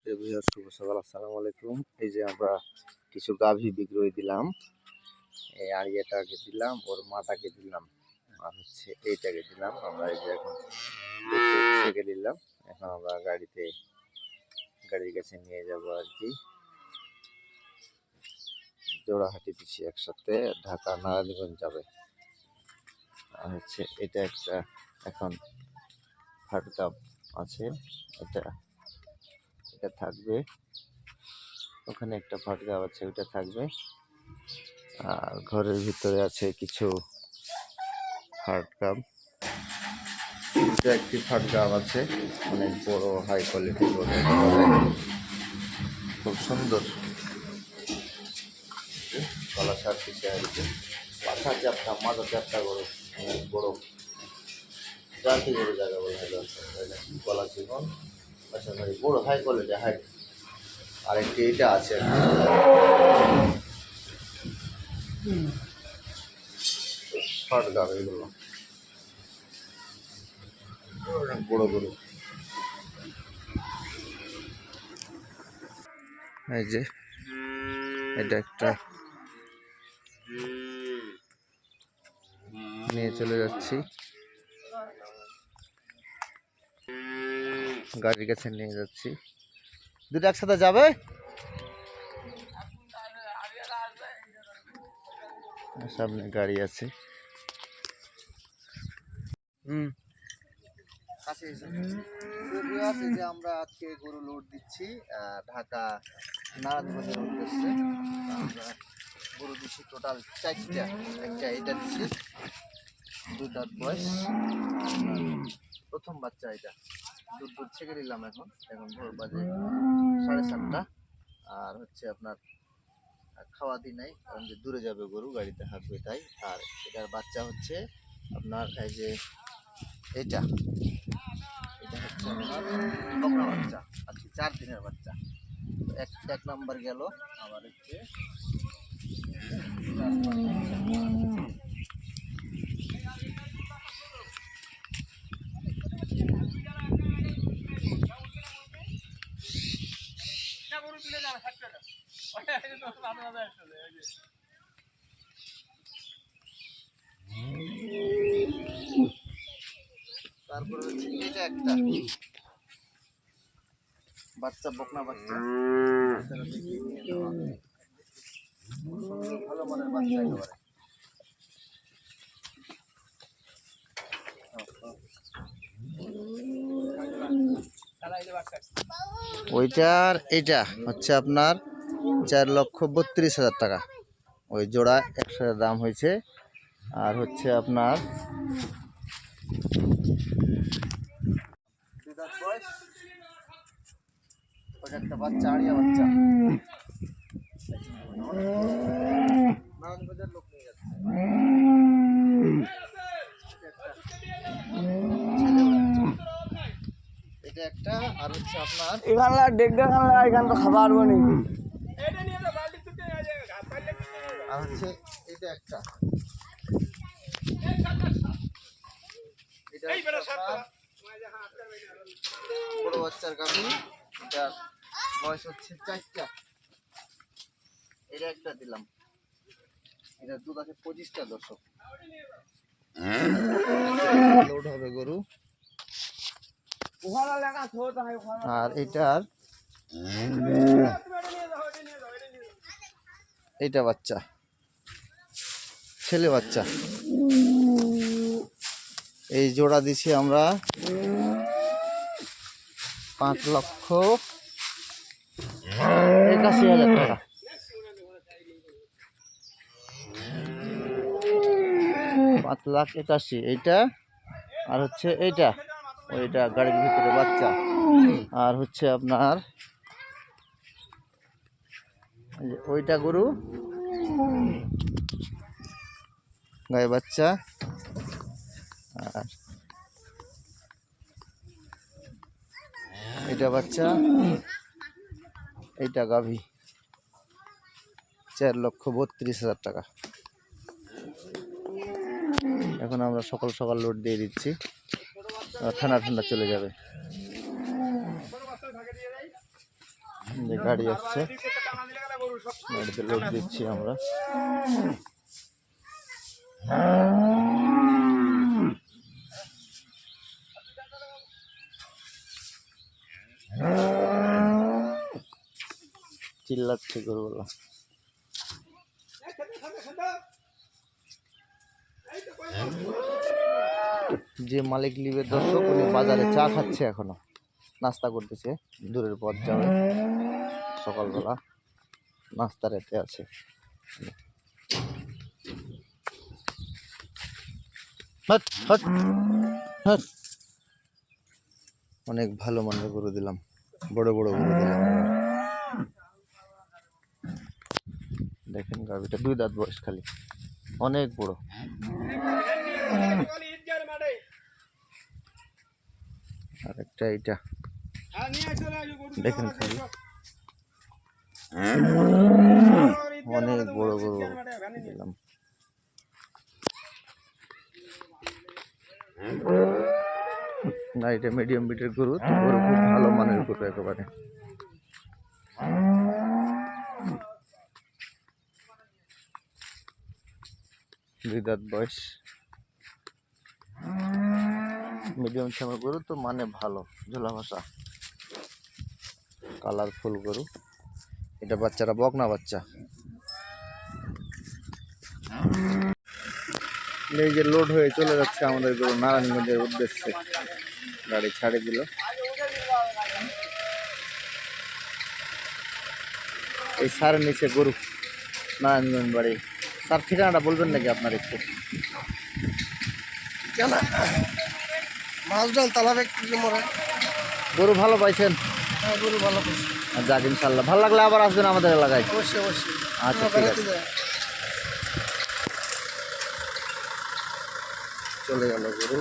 শুভ সকাল, আসসালামু আলাইকুম। এই যে আমরা কিছু গাভী বিক্রয় দিলাম। এই আড়িয়াটাকে দিলাম, ওর মাটাকে দিলাম, আর হচ্ছে এইটাকে দিলাম। আমরা এই যে এখন ছেড়ে দিলাম। এখন আমরা গাড়ির কাছে নিয়ে যাব আর কি। জোড়াহাটি দিচ্ছি একসাথে, ঢাকা নারায়ণগঞ্জ যাবে। আর হচ্ছে এটা একটা এখন থার্ড কাপ আছে, এটা থাকবে। ওখানে একটা ফাটকা আছে, ওইটা থাকবে। আর ঘরের ভিতরে আছে কিছু হার্ড কাপ। এটা একটি ফাটকাপ আছে, অনেক বড়, হাই কোয়ালিটি, খুব সুন্দর। গলা সার পিছিয়ে আছে, পাখা চাপটা, মাথা চাপটা গরু, অনেক বড় জাতি গরু জায়গা বলা হয়। গলা চিকন, আচ্ছা ভাই বড়, হাই কোয়ালিটি, হাই। আরেকটি এটা আছে, শর্ট গাব, এগুলো অনেক বড় গরু। এই যে এটা একটা নিয়ে চলে যাচ্ছি, গাড়ির কাছে নিয়ে যাচ্ছি। দুটো একসাথে যাবে। সামনে গাড়ি আছে। যে আমরা আজকে গরু লোড দিচ্ছি ঢাকা নারায়ণগঞ্জের উদ্দেশ্যে। আমরা গরু দিচ্ছি টোটাল 4টা। একটা এটা দিচ্ছি, 2 দাঁত বয়স, প্রথম বাচ্চা। এটা দুধ ছেঁকে দিলাম। এখন ভোর বাজে 7:30। আর হচ্ছে আপনার খাওয়া দিই নাই, কারণ যে দূরে যাবে গরু, গাড়িতে হাঁকবে তাই। আর এটার বাচ্চা হচ্ছে আপনার এই যে এটা হচ্ছে আপনার বকনা বাচ্চা, আজকে 4 দিনের বাচ্চা। এক নাম্বার গেল। আবার হচ্ছে তারপরে হচ্ছে এটা একটা বাচ্চা, বকনা বাচ্চা, ভালো মানের বাচ্চা একেবারে। ওইটার এটা হচ্ছে আপনার 4,32,000 টাকা। ওই জোড়া একসাথে দাম হয়েছে। আর হচ্ছে আপনার ওইটা একটা বাচ্চা, আড়িয়া বাচ্চা। নারায়ণগঞ্জের লোক নিয়ে যাচ্ছে। এটা একটা। আর হচ্ছে আপনার এখানে ডেগা খানা, এখান তো খাবার বনি। আর হচ্ছে এটা একটা, বড় বাচ্চার গাভী। এটা বয়স হচ্ছে 4টা। এটা একটা দিলাম। এটা দুধ আছে 25টা। দর্শক, লোড হবে গরু। আর এটার এটা বাচ্চা, ছেলে বাচ্চা। এই জোড়া দিছি আমরা 5,81,000 টাকা। 5,81,000 এইটা। আর হচ্ছে এইটা, ওইটা গাড়ির ভিতরে বাচ্চা। আর হচ্ছে আপনার ওইটা গরু, গায়ে বাচ্চা। আর এটা বাচ্চা, এইটা গাভী। 4,32,000 টাকা। এখন আমরা সকাল সকাল লোড দিয়ে দিচ্ছি, ঠান্ডা ঠান্ডা চলে যাবে। যে গাড়ি আসছে, গাড়িতে লোড দিচ্ছি আমরা। চিল্লাচ্ছে গরুগুলা। যে মালিক লিবে দর্শক, উনি বাজারে চা খাচ্ছে, এখনো নাস্তা করতেছে, দূরের পথ যাবে, সকালবেলা নাস্তা রেতে আছে। অনেক ভালো মানের গরু দিলাম, বড় বড় গরু দিলাম। দেখেন গাভিটা 2 দাঁত বয়স খালি, অনেক বড়। আর একটা এইটা দেখেন খালি, অনেক বড় গরু দিলাম। না, এটা মিডিয়াম বিটের গরু, গরু খুব ভালো মানের গরু একেবারে। 2 দাঁত বয়স, মিডিয়াম সামের গরু তো, মানে ভালো, ঝোলা ভাষা, কালারফুল গরু। এটা বাচ্চারা বকনা বাচ্চা। এই যে লোড হয়ে চলে যাচ্ছে আমাদের গরু নারায়ণগঞ্জের উদ্দেশ্যে, গাড়ি ছাড়ে দিল। এই সারের নিচে গরু, নারায়ণগঞ্জ বাড়ি। স্যার ঠিকানাটা বলবেন নাকি আপনার একটু? মাছডাল তালাবে মোড়ে। গরু ভালো পাইছেন? হ্যাঁ, গরু ভালো পাইছি। যাক, ইনশাল্লাহ ভালো লাগলে আবার আসবেন আমাদের এলাকায়। অবশ্যই অবশ্যই। আচ্ছা, ঠিক আছে। চলে গেল গরু।